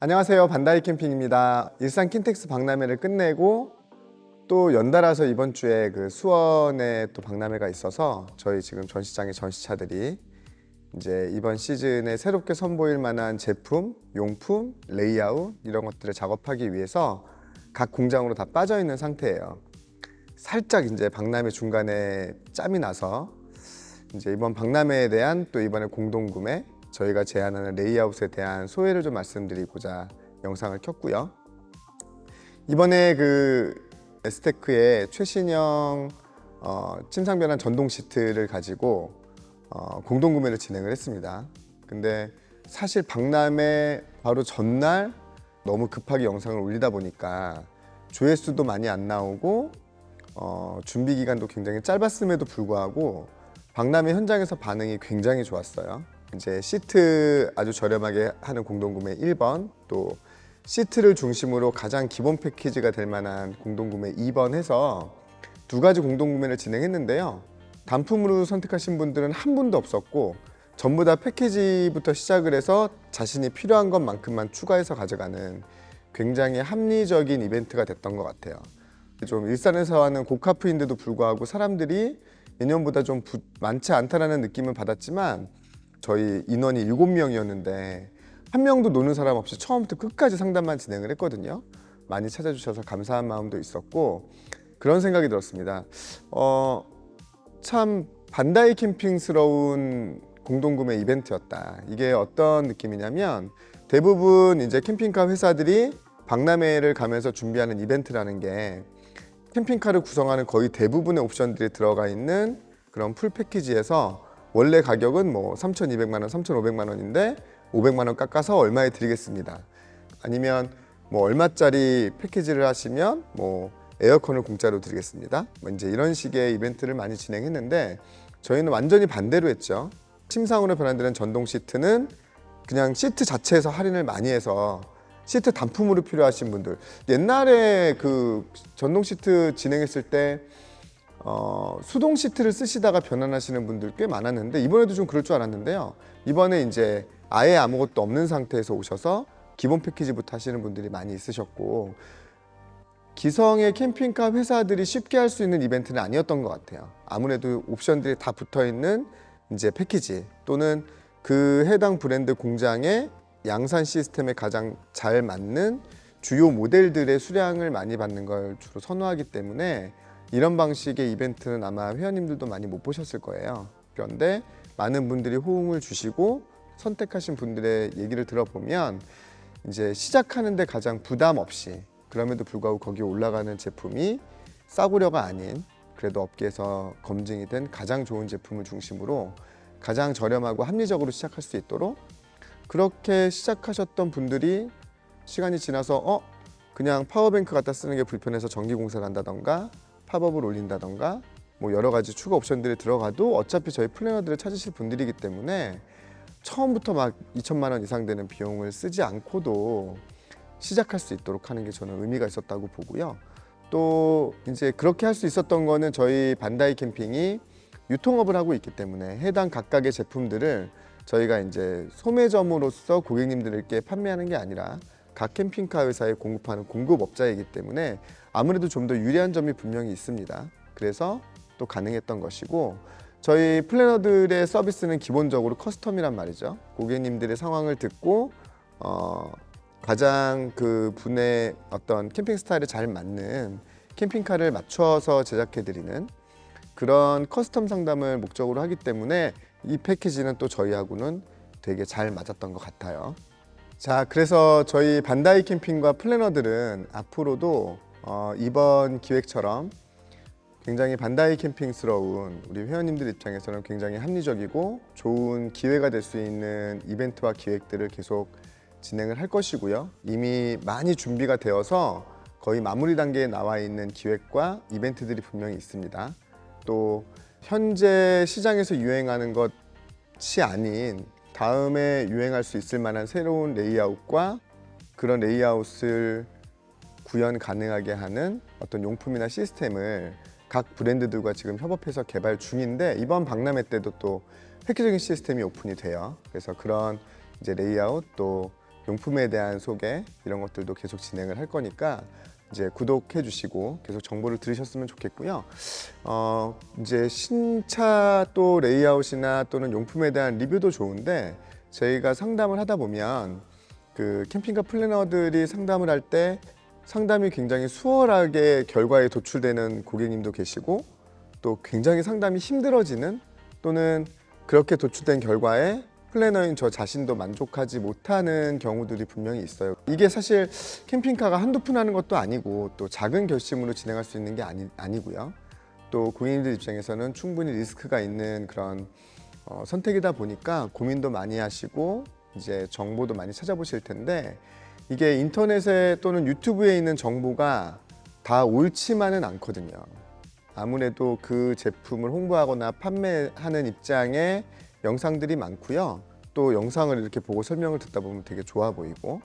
안녕하세요, 반다이 캠핑입니다. 일산 킨텍스 박람회를 끝내고 또 연달아서 이번 주에 수원에 또 박람회가 있어서 저희 지금 전시장의 전시차들이 이제 이번 시즌에 새롭게 선보일 만한 제품, 용품, 레이아웃 이런 것들을 작업하기 위해서 각 공장으로 다 빠져 있는 상태예요. 살짝 이제 박람회 중간에 짬이 나서 이제 이번 박람회에 대한 또 이번에 공동구매, 저희가 제안하는 레이아웃에 대한 소회를 좀 말씀드리고자 영상을 켰고요. 이번에 에스테크의 최신형 침상 변환 전동 시트를 가지고 공동구매를 진행을 했습니다. 근데 사실 박람회 바로 전날 너무 급하게 영상을 올리다 보니까 조회수도 많이 안 나오고 준비 기간도 굉장히 짧았음에도 불구하고 박람회 현장에서 반응이 굉장히 좋았어요. 이제 시트 아주 저렴하게 하는 공동구매 1번, 또 시트를 중심으로 가장 기본 패키지가 될 만한 공동구매 2번 해서 두 가지 공동구매를 진행했는데요. 단품으로 선택하신 분들은 한 분도 없었고 전부 다 패키지부터 시작을 해서 자신이 필요한 것만큼만 추가해서 가져가는 굉장히 합리적인 이벤트가 됐던 것 같아요. 좀 일산에서 하는 고카프인데도 불구하고 사람들이 예년보다 좀 많지 않다라는 느낌을 받았지만 저희 인원이 7명이었는데 한 명도 노는 사람 없이 처음부터 끝까지 상담만 진행을 했거든요. 많이 찾아주셔서 감사한 마음도 있었고 그런 생각이 들었습니다. 참 반다이 캠핑스러운 공동구매 이벤트였다. 이게 어떤 느낌이냐면 대부분 이제 캠핑카 회사들이 박람회를 가면서 준비하는 이벤트라는 게 캠핑카를 구성하는 거의 대부분의 옵션들이 들어가 있는 그런 풀 패키지에서 원래 가격은 3,200만 원, 3,500만 원인데 500만 원 깎아서 얼마에 드리겠습니다. 아니면 얼마짜리 패키지를 하시면 에어컨을 공짜로 드리겠습니다. 이제 이런 식의 이벤트를 많이 진행했는데 저희는 완전히 반대로 했죠. 침상으로 변환되는 전동 시트는 그냥 시트 자체에서 할인을 많이 해서 시트 단품으로 필요하신 분들, 옛날에 전동 시트 진행했을 때 수동 시트를 쓰시다가 변환하시는 분들 꽤 많았는데 이번에도 좀 그럴 줄 알았는데요. 이번에 이제 아예 아무것도 없는 상태에서 오셔서 기본 패키지부터 하시는 분들이 많이 있으셨고 기성의 캠핑카 회사들이 쉽게 할 수 있는 이벤트는 아니었던 것 같아요. 아무래도 옵션들이 다 붙어 있는 이제 패키지 또는 그 해당 브랜드 공장의 양산 시스템에 가장 잘 맞는 주요 모델들의 수량을 많이 받는 걸 주로 선호하기 때문에 이런 방식의 이벤트는 아마 회원님들도 많이 못 보셨을 거예요. 그런데 많은 분들이 호응을 주시고 선택하신 분들의 얘기를 들어보면 이제 시작하는데 가장 부담 없이 그럼에도 불구하고 거기에 올라가는 제품이 싸구려가 아닌 그래도 업계에서 검증이 된 가장 좋은 제품을 중심으로 가장 저렴하고 합리적으로 시작할 수 있도록 그렇게 시작하셨던 분들이 시간이 지나서 그냥 파워뱅크 갖다 쓰는 게 불편해서 전기공사 간다던가 팝업을 올린다던가 여러 가지 추가 옵션들이 들어가도 어차피 저희 플래너들을 찾으실 분들이기 때문에 처음부터 막 2천만 원 이상 되는 비용을 쓰지 않고도 시작할 수 있도록 하는 게 저는 의미가 있었다고 보고요. 또 이제 그렇게 할 수 있었던 거는 저희 반다이 캠핑이 유통업을 하고 있기 때문에 해당 각각의 제품들을 저희가 이제 소매점으로서 고객님들께 판매하는 게 아니라 각 캠핑카 회사에 공급하는 공급업자이기 때문에 아무래도 좀 더 유리한 점이 분명히 있습니다. 그래서 또 가능했던 것이고 저희 플래너들의 서비스는 기본적으로 커스텀이란 말이죠. 고객님들의 상황을 듣고 가장 분의 어떤 캠핑 스타일에 잘 맞는 캠핑카를 맞춰서 제작해드리는 그런 커스텀 상담을 목적으로 하기 때문에 이 패키지는 또 저희하고는 되게 잘 맞았던 것 같아요. 자, 그래서 저희 반다이 캠핑과 플래너들은 앞으로도 이번 기획처럼 굉장히 반다이 캠핑스러운 우리 회원님들 입장에서는 굉장히 합리적이고 좋은 기회가 될 수 있는 이벤트와 기획들을 계속 진행을 할 것이고요. 이미 많이 준비가 되어서 거의 마무리 단계에 나와 있는 기획과 이벤트들이 분명히 있습니다. 또 현재 시장에서 유행하는 것이 아닌 다음에 유행할 수 있을 만한 새로운 레이아웃과 그런 레이아웃을 구현 가능하게 하는 어떤 용품이나 시스템을 각 브랜드들과 지금 협업해서 개발 중인데 이번 박람회 때도 또 획기적인 시스템이 오픈이 돼요. 그래서 그런 이제 레이아웃 또 용품에 대한 소개 이런 것들도 계속 진행을 할 거니까 이제 구독해 주시고 계속 정보를 들으셨으면 좋겠고요. 이제 신차 또 레이아웃이나 또는 용품에 대한 리뷰도 좋은데 저희가 상담을 하다 보면 그 캠핑카 플래너들이 상담을 할 때 상담이 굉장히 수월하게 결과에 도출되는 고객님도 계시고 또 굉장히 상담이 힘들어지는 또는 그렇게 도출된 결과에 플래너인 저 자신도 만족하지 못하는 경우들이 분명히 있어요. 이게 사실 캠핑카가 한두 푼 하는 것도 아니고 또 작은 결심으로 진행할 수 있는 게 아니고요. 또 고객님들 입장에서는 충분히 리스크가 있는 그런 선택이다 보니까 고민도 많이 하시고 이제 정보도 많이 찾아보실 텐데 이게 인터넷에 또는 유튜브에 있는 정보가 다 옳지만은 않거든요. 아무래도 그 제품을 홍보하거나 판매하는 입장에 영상들이 많고요. 또 영상을 이렇게 보고 설명을 듣다 보면 되게 좋아 보이고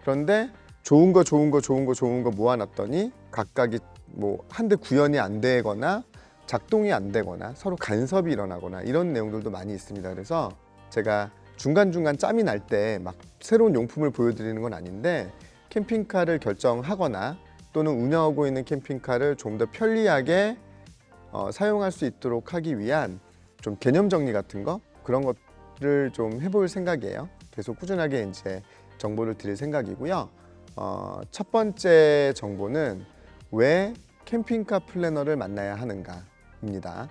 그런데 좋은 거 모아놨더니 각각이 뭐 한데 구현이 안 되거나 작동이 안 되거나 서로 간섭이 일어나거나 이런 내용들도 많이 있습니다. 그래서 제가 중간중간 짬이 날 때 막 새로운 용품을 보여드리는 건 아닌데 캠핑카를 결정하거나 또는 운영하고 있는 캠핑카를 좀 더 편리하게 사용할 수 있도록 하기 위한 좀 개념 정리 같은 거 그런 것들을 좀 해볼 생각이에요. 계속 꾸준하게 이제 정보를 드릴 생각이고요. 첫 번째 정보는 왜 캠핑카 플래너를 만나야 하는가입니다.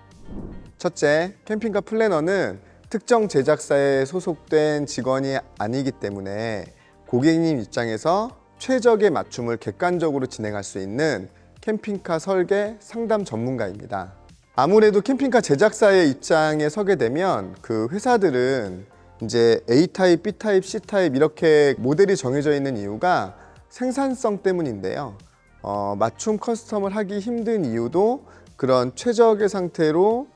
첫째, 캠핑카 플래너는 특정 제작사에 소속된 직원이 아니기 때문에 고객님 입장에서 최적의 맞춤을 객관적으로 진행할 수 있는 캠핑카 설계 상담 전문가입니다. 아무래도 캠핑카 제작사의 입장에 서게 되면 그 회사들은 이제 A타입, B타입, C타입 이렇게 모델이 정해져 있는 이유가 생산성 때문인데요. 맞춤 커스텀을 하기 힘든 이유도 그런 최적의 상태로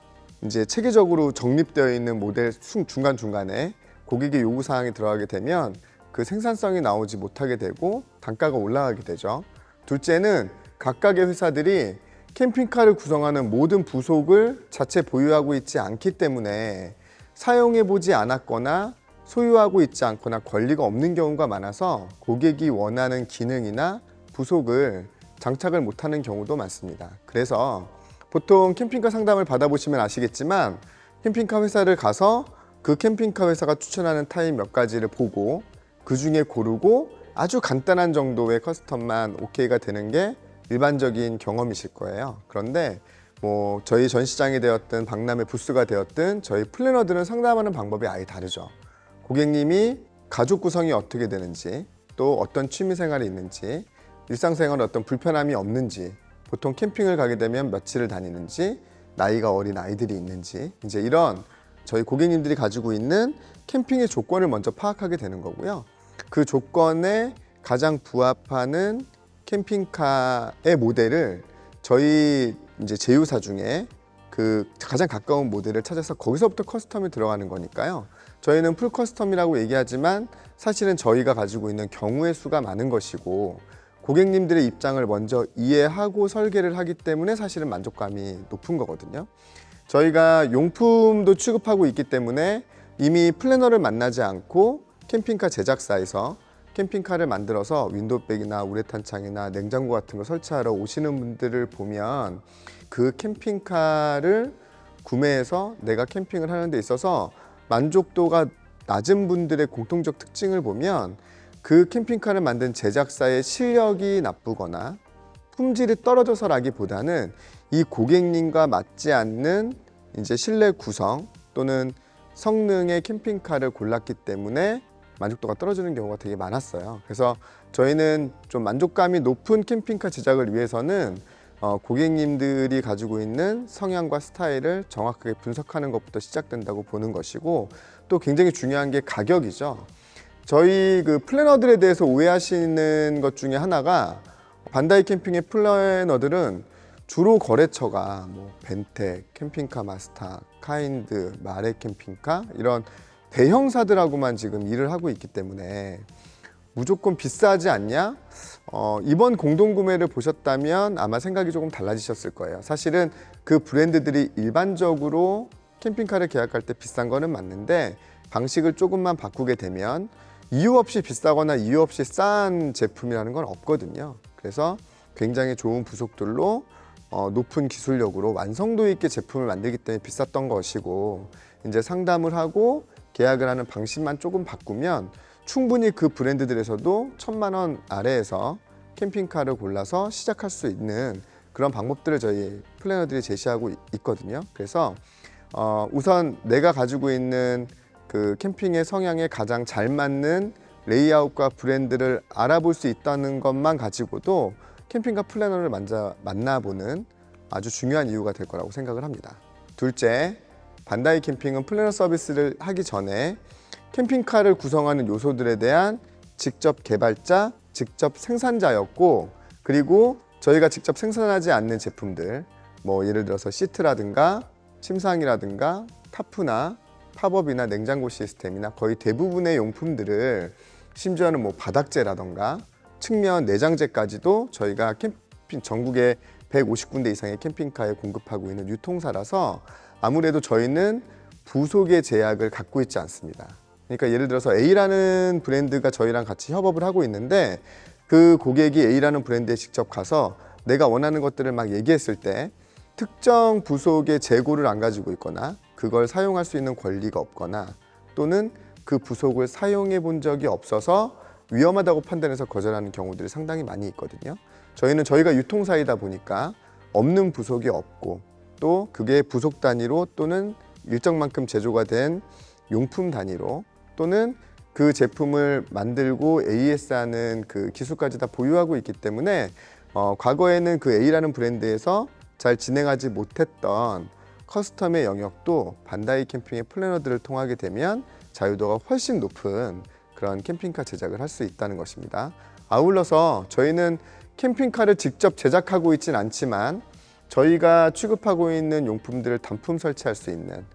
이제 체계적으로 정립되어 있는 모델 중간중간에 고객의 요구사항이 들어가게 되면 그 생산성이 나오지 못하게 되고 단가가 올라가게 되죠. 둘째는 각각의 회사들이 캠핑카를 구성하는 모든 부속을 자체 보유하고 있지 않기 때문에 사용해 보지 않았거나 소유하고 있지 않거나 권리가 없는 경우가 많아서 고객이 원하는 기능이나 부속을 장착을 못하는 경우도 많습니다. 그래서 보통 캠핑카 상담을 받아보시면 아시겠지만 캠핑카 회사를 가서 그 캠핑카 회사가 추천하는 타입 몇 가지를 보고 그 중에 고르고 아주 간단한 정도의 커스텀만 오케이가 되는 게 일반적인 경험이실 거예요. 그런데 뭐 저희 전시장이 되었든 박람회 부스가 되었든 저희 플래너들은 상담하는 방법이 아예 다르죠. 고객님이 가족 구성이 어떻게 되는지 또 어떤 취미 생활이 있는지 일상생활에 어떤 불편함이 없는지 보통 캠핑을 가게 되면 며칠을 다니는지 나이가 어린 아이들이 있는지 이제 이런 저희 고객님들이 가지고 있는 캠핑의 조건을 먼저 파악하게 되는 거고요. 그 조건에 가장 부합하는 캠핑카의 모델을 저희 이제 제휴사 중에 그 가장 가까운 모델을 찾아서 거기서부터 커스텀이 들어가는 거니까요. 저희는 풀 커스텀이라고 얘기하지만 사실은 저희가 가지고 있는 경우의 수가 많은 것이고 고객님들의 입장을 먼저 이해하고 설계를 하기 때문에 사실은 만족감이 높은 거거든요. 저희가 용품도 취급하고 있기 때문에 이미 플래너를 만나지 않고 캠핑카 제작사에서 캠핑카를 만들어서 윈도우백이나 우레탄 창이나 냉장고 같은 거 설치하러 오시는 분들을 보면 그 캠핑카를 구매해서 내가 캠핑을 하는 데 있어서 만족도가 낮은 분들의 공통적 특징을 보면 그 캠핑카를 만든 제작사의 실력이 나쁘거나 품질이 떨어져서라기보다는 이 고객님과 맞지 않는 이제 실내 구성 또는 성능의 캠핑카를 골랐기 때문에 만족도가 떨어지는 경우가 되게 많았어요. 그래서 저희는 좀 만족감이 높은 캠핑카 제작을 위해서는 고객님들이 가지고 있는 성향과 스타일을 정확하게 분석하는 것부터 시작된다고 보는 것이고 또 굉장히 중요한 게 가격이죠. 저희 그 플래너들에 대해서 오해하시는 것 중에 하나가 반다이 캠핑의 플래너들은 주로 거래처가 뭐 벤텍, 캠핑카 마스터, 카인드, 마레 캠핑카 이런 대형사들하고만 지금 일을 하고 있기 때문에 무조건 비싸지 않냐? 이번 공동구매를 보셨다면 아마 생각이 조금 달라지셨을 거예요. 사실은 그 브랜드들이 일반적으로 캠핑카를 계약할 때 비싼 거는 맞는데 방식을 조금만 바꾸게 되면 이유 없이 비싸거나 이유 없이 싼 제품이라는 건 없거든요. 그래서 굉장히 좋은 부속들로 높은 기술력으로 완성도 있게 제품을 만들기 때문에 비쌌던 것이고, 이제 상담을 하고 계약을 하는 방식만 조금 바꾸면 충분히 그 브랜드들에서도 1,000만 원 아래에서 캠핑카를 골라서 시작할 수 있는 그런 방법들을 저희 플래너들이 제시하고 있거든요. 그래서 우선 내가 가지고 있는 그 캠핑의 성향에 가장 잘 맞는 레이아웃과 브랜드를 알아볼 수 있다는 것만 가지고도 캠핑카 플래너를 만나보는 아주 중요한 이유가 될 거라고 생각을 합니다. 둘째, 반다이 캠핑은 플래너 서비스를 하기 전에 캠핑카를 구성하는 요소들에 대한 직접 개발자, 직접 생산자였고, 그리고 저희가 직접 생산하지 않는 제품들, 뭐 예를 들어서 시트라든가 침상이라든가 타프나 팝업이나 냉장고 시스템이나 거의 대부분의 용품들을, 심지어는 뭐 바닥재라던가 측면 내장재까지도 저희가 전국에 150군데 이상의 캠핑카에 공급하고 있는 유통사라서 아무래도 저희는 부속의 제약을 갖고 있지 않습니다. 그러니까 예를 들어서 A라는 브랜드가 저희랑 같이 협업을 하고 있는데, 그 고객이 A라는 브랜드에 직접 가서 내가 원하는 것들을 막 얘기했을 때 특정 부속의 재고를 안 가지고 있거나 그걸 사용할 수 있는 권리가 없거나, 또는 그 부속을 사용해 본 적이 없어서 위험하다고 판단해서 거절하는 경우들이 상당히 많이 있거든요. 저희가 유통사이다 보니까 없는 부속이 없고, 또 그게 부속 단위로 또는 일정만큼 제조가 된 용품 단위로, 또는 그 제품을 만들고 AS하는 그 기술까지 다 보유하고 있기 때문에 과거에는 그 A라는 브랜드에서 잘 진행하지 못했던 커스텀의 영역도 반다이 캠핑의 플래너들을 통하게 되면 자유도가 훨씬 높은 그런 캠핑카 제작을 할 수 있다는 것입니다. 아울러서 저희는 캠핑카를 직접 제작하고 있진 않지만 저희가 취급하고 있는 용품들을 단품 설치할 수 있는,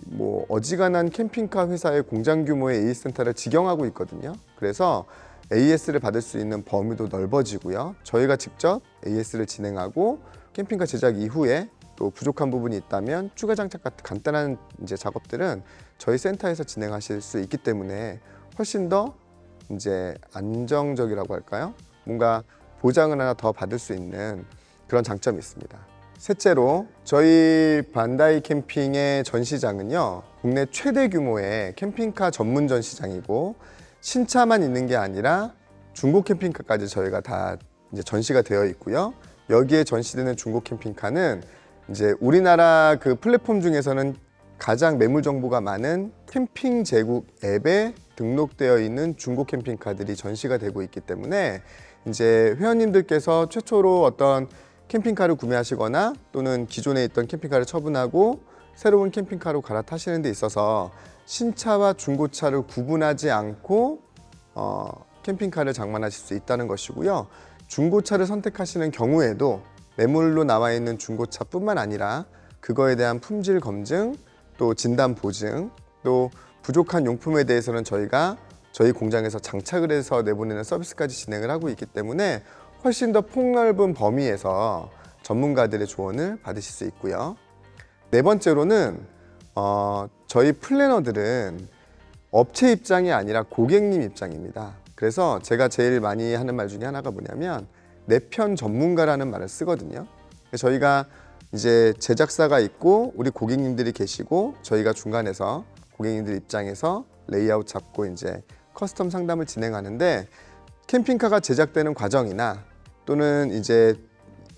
뭐 어지간한 캠핑카 회사의 공장 규모의 AS센터를 직영하고 있거든요. 그래서 AS를 받을 수 있는 범위도 넓어지고요. 저희가 직접 AS를 진행하고 캠핑카 제작 이후에 또 부족한 부분이 있다면 추가 장착 같은 간단한 이제 작업들은 저희 센터에서 진행하실 수 있기 때문에 훨씬 더 이제 안정적이라고 할까요? 뭔가 보장을 하나 더 받을 수 있는 그런 장점이 있습니다. 셋째로, 저희 반다이 캠핑의 전시장은요, 국내 최대 규모의 캠핑카 전문 전시장이고, 신차만 있는 게 아니라 중고 캠핑카까지 저희가 다 이제 전시가 되어 있고요. 여기에 전시되는 중고 캠핑카는 이제 우리나라 그 플랫폼 중에서는 가장 매물 정보가 많은 캠핑 제국 앱에 등록되어 있는 중고 캠핑카들이 전시가 되고 있기 때문에 이제 회원님들께서 최초로 어떤 캠핑카를 구매하시거나 또는 기존에 있던 캠핑카를 처분하고 새로운 캠핑카로 갈아타시는 데 있어서 신차와 중고차를 구분하지 않고 캠핑카를 장만하실 수 있다는 것이고요. 중고차를 선택하시는 경우에도 매물로 나와 있는 중고차뿐만 아니라 그거에 대한 품질 검증, 또 진단 보증, 또 부족한 용품에 대해서는 저희가 저희 공장에서 장착을 해서 내보내는 서비스까지 진행을 하고 있기 때문에 훨씬 더 폭넓은 범위에서 전문가들의 조언을 받으실 수 있고요. 네 번째로는 저희 플래너들은 업체 입장이 아니라 고객님 입장입니다. 그래서 제가 제일 많이 하는 말 중에 하나가 뭐냐면 내 편 전문가라는 말을 쓰거든요. 저희가 이제 제작사가 있고 우리 고객님들이 계시고 저희가 중간에서 고객님들 입장에서 레이아웃 잡고 이제 커스텀 상담을 진행하는데, 캠핑카가 제작되는 과정이나 또는 이제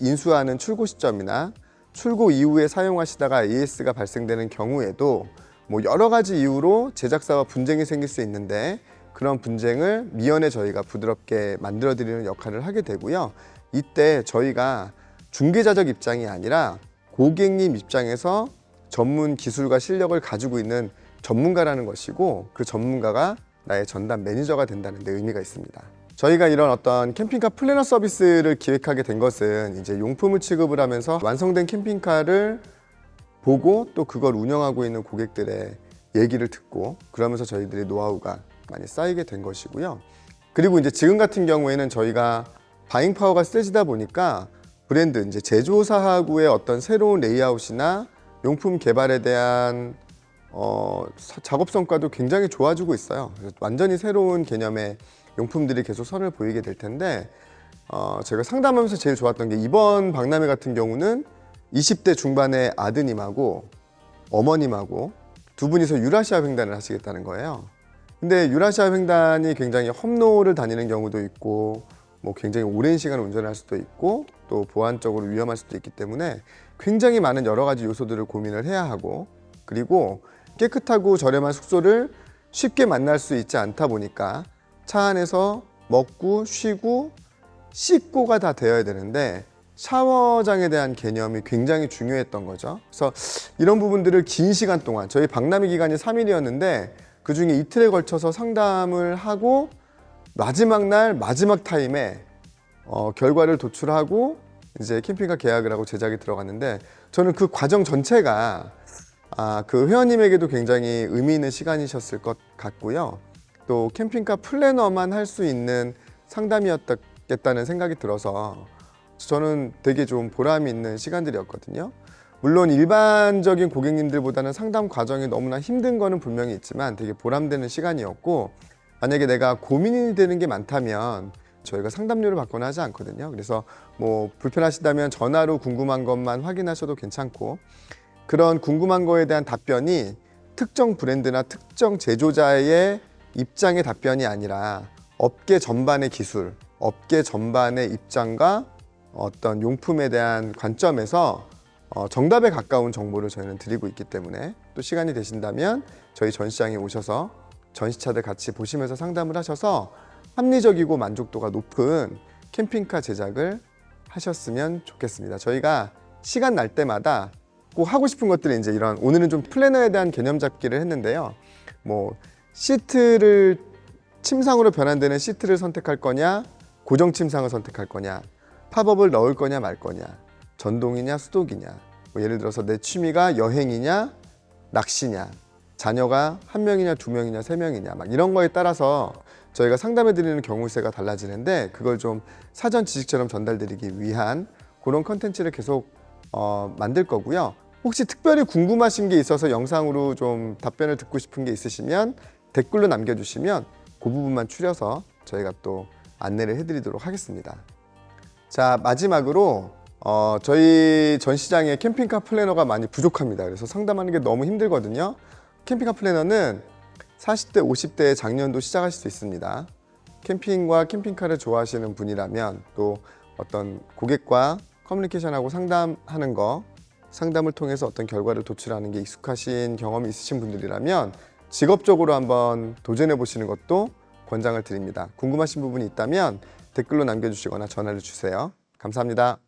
인수하는 출고 시점이나 출고 이후에 사용하시다가 AS가 발생되는 경우에도 뭐 여러 가지 이유로 제작사와 분쟁이 생길 수 있는데, 그런 분쟁을 미연에 저희가 부드럽게 만들어드리는 역할을 하게 되고요. 이때 저희가 중개자적 입장이 아니라 고객님 입장에서 전문 기술과 실력을 가지고 있는 전문가라는 것이고, 그 전문가가 나의 전담 매니저가 된다는 데 의미가 있습니다. 저희가 이런 어떤 캠핑카 플래너 서비스를 기획하게 된 것은 이제 용품을 취급을 하면서 완성된 캠핑카를 보고 또 그걸 운영하고 있는 고객들의 얘기를 듣고 그러면서 저희들의 노하우가 많이 쌓이게 된 것이고요. 그리고 이제 지금 같은 경우에는 저희가 바잉 파워가 세지다 보니까 브랜드, 이제 제조사하고의 어떤 새로운 레이아웃이나 용품 개발에 대한 작업 성과도 굉장히 좋아지고 있어요. 그래서 완전히 새로운 개념의 용품들이 계속 선을 보이게 될 텐데 제가 상담하면서 제일 좋았던 게 이번 박람회 같은 경우는 20대 중반의 아드님하고 어머님하고 두 분이서 유라시아 횡단을 하시겠다는 거예요. 근데 유라시아 횡단이 굉장히 험로를 다니는 경우도 있고 뭐 굉장히 오랜 시간 운전할 수도 있고 또 보안적으로 위험할 수도 있기 때문에 굉장히 많은 여러 가지 요소들을 고민을 해야 하고 그리고 깨끗하고 저렴한 숙소를 쉽게 만날 수 있지 않다 보니까 차 안에서 먹고 쉬고 씻고가 다 되어야 되는데 샤워장에 대한 개념이 굉장히 중요했던 거죠. 그래서 이런 부분들을 긴 시간 동안 저희 박람회 기간이 3일이었는데 그중에 이틀에 걸쳐서 상담을 하고 마지막 날 마지막 타임에 결과를 도출하고 이제 캠핑카 계약을 하고 제작이 들어갔는데 저는 그 과정 전체가 그 회원님에게도 굉장히 의미 있는 시간이셨을 것 같고요. 또 캠핑카 플래너만 할 수 있는 상담이었겠다는 생각이 들어서 저는 되게 좀 보람이 있는 시간들이었거든요. 물론 일반적인 고객님들보다는 상담 과정이 너무나 힘든 거는 분명히 있지만 되게 보람되는 시간이었고 만약에 내가 고민이 되는 게 많다면 저희가 상담료를 받거나 하지 않거든요. 그래서 뭐 불편하시다면 전화로 궁금한 것만 확인하셔도 괜찮고 그런 궁금한 거에 대한 답변이 특정 브랜드나 특정 제조자의 입장의 답변이 아니라 업계 전반의 기술, 업계 전반의 입장과 어떤 용품에 대한 관점에서 정답에 가까운 정보를 저희는 드리고 있기 때문에 또 시간이 되신다면 저희 전시장에 오셔서 전시차들 같이 보시면서 상담을 하셔서 합리적이고 만족도가 높은 캠핑카 제작을 하셨으면 좋겠습니다. 저희가 시간 날 때마다 꼭 하고 싶은 것들이 이제 이런 오늘은 좀 플래너에 대한 개념 잡기를 했는데요. 뭐 시트를 침상으로 변환되는 시트를 선택할 거냐, 고정 침상을 선택할 거냐, 팝업을 넣을 거냐 말 거냐, 전동이냐 수동이냐, 뭐 예를 들어서 내 취미가 여행이냐, 낚시냐, 자녀가 한 명이냐 두 명이냐 세 명이냐 막 이런 거에 따라서 저희가 상담해 드리는 경우세가 달라지는데 그걸 좀 사전 지식처럼 전달드리기 위한 그런 컨텐츠를 계속 만들 거고요. 혹시 특별히 궁금하신 게 있어서 영상으로 좀 답변을 듣고 싶은 게 있으시면 댓글로 남겨주시면 그 부분만 추려서 저희가 또 안내를 해드리도록 하겠습니다. 자, 마지막으로 저희 전시장에 캠핑카 플래너가 많이 부족합니다. 그래서 상담하는 게 너무 힘들거든요. 캠핑카 플래너는 40대, 50대에 작년도 시작하실 수 있습니다. 캠핑과 캠핑카를 좋아하시는 분이라면 또 어떤 고객과 커뮤니케이션하고 상담하는 거, 상담을 통해서 어떤 결과를 도출하는 게 익숙하신 경험이 있으신 분들이라면 직업적으로 한번 도전해 보시는 것도 권장을 드립니다. 궁금하신 부분이 있다면 댓글로 남겨주시거나 전화를 주세요. 감사합니다.